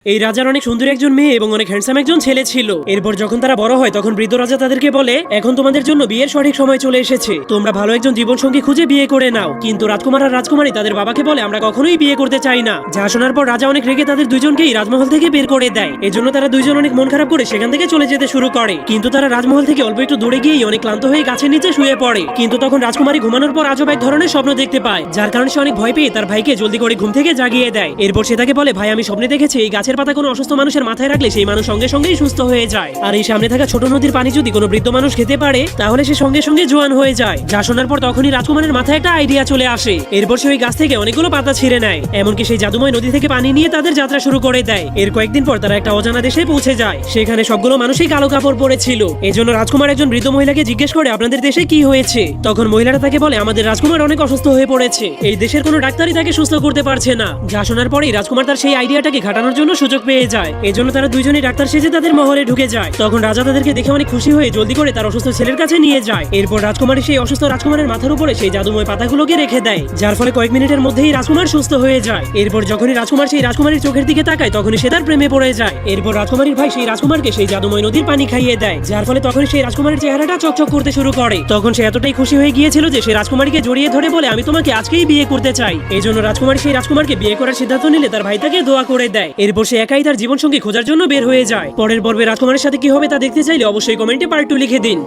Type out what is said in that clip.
এই রাজার অনেক সুন্দর একজন মেয়ে এবং অনেক হ্যান্ডসাম একজন ছেলে ছিল। এরপর যখন তারা বড় হয় তখন বৃদ্ধ রাজা তাদেরকে বলে, এখন তোমাদের জন্য বিয়ের সঠিক সময় চলে এসেছে, তোমরা ভালো একজন জীবনসঙ্গী খুঁজে বিয়ে করে নাও। কিন্তু রাজকুমার আর রাজকুমারী তাদের বাবাকে বলে, আমরা কখনোই বিয়ে করতে চাই না। যা শোনার পর রাজা অনেক রেগে তাদের দুইজনকেই রাজমহল থেকে বের করে দেয়। এজন্য তারা দুইজন অনেক মন খারাপ করে সেখান থেকে চলে যেতে শুরু করে। কিন্তু তারা রাজমহল থেকে অল্প একটু দূরে গিয়েই অনেক ক্লান্ত হয়ে গাছের নিচে শুয়ে পড়ে। কিন্তু তখন রাজকুমারী ঘুমানোর পর আজব এক ধরনের স্বপ্ন দেখতে পায়, যার কারণে সে অনেক ভয় পেয়ে তার ভাইকে জলদি করে ঘুম থেকে জাগিয়ে দেয়। এরপর সে তাকে বলে, ভাই আমি স্বপ্নে দেখেছি এই গাছের পাতা কোনো অসুস্থ মানুষের মাথায় রাখলে সেই মানুষ সঙ্গে সঙ্গেই সুস্থ হয়ে যায়। আর এই সামনে থাকা ছোট নদীর পানি যদি কোনো বৃদ্ধ মানুষ খেতে পারে তাহলে সে সঙ্গে সঙ্গে জোয়ান হয়ে যায়। যা শোনার পর তখনই রাজকুমারের মাথায় একটা আইডিয়া চলে আসে। এরপর সে ওই গাছ থেকে অনেকগুলো পাতা ছিঁড়ে নেয়, এমনকি সেই জাদুময় নদী থেকে পানি নিয়ে তাদের যাত্রা শুরু করে দেয়। এর কয়েকদিন পর তারা একটা অজানা দেশে পৌঁছে যায়। সেখানে সবগুলো মানুষই কালো কাপড় পরেছিল। এজন্য রাজকুমার একজন বৃদ্ধ মহিলাকে জিজ্ঞেস করে, আপনাদের দেশে কি হয়েছে? তখন মহিলাটা তাকে বলে, আমাদের রাজকুমার অনেক অসুস্থ হয়ে পড়েছে, এই দেশের কোনো ডাক্তারই তাকে সুস্থ করতে পারছে না। যা শোনার পরেই রাজকুমার তার সেই আইডিয়াটাকে খাটানোর জন্য সুযোগ পেয়ে যায়। এজন্য তারা দুইজনই ডাক্তার সেজে তাদের মহলে ঢুকে যায়। তখন রাজা তাদেরকে দেখে অনেক খুশি হয়ে জলদি করে তার অসুস্থ ছেলের কাছে নিয়ে যায়। এরপর রাজকুমারী সেই অসুস্থ রাজকুমারের মাথার উপরে সেই জাদুময় পাতাগুলোকে রেখে দেয়, যার ফলে কয়েক মিনিটের মধ্যেই রাজকুমার সুস্থ হয়ে যায়। এরপর যখনই রাজকুমার সেই রাজকুমারীর চোখের দিকে তাকায় তখনই সে তার প্রেমে পড়ে যায়। এরপর রাজকুমারীর ভাই সেই রাজকুমারকে সেই জাদুময় নদীর পানি খাইয়ে দেয়, যার ফলে তখন সেই রাজকুমারীর চেহারাটা চকচক করতে শুরু করে। তখন সে এতটাই খুশি হয়ে গিয়েছিল যে সে রাজকুমারীকে জড়িয়ে ধরে বলে, আমি তোমাকে আজকেই বিয়ে করতে চাই। এই জন্য রাজকুমারী সেই রাজকুমারকে বিয়ে করার সিদ্ধান্ত নিলে তার ভাই তাকে দোয়া করে দেয়। এরপর সে একাই তার জীবনসঙ্গী খোঁজার জন্য বের হয়ে যায়। পরের পর্বে রাজকুমারের সাথে কি হবে তা দেখতে চাইলে অবশ্যই কমেন্টে পার্ট 2 লিখে দিন।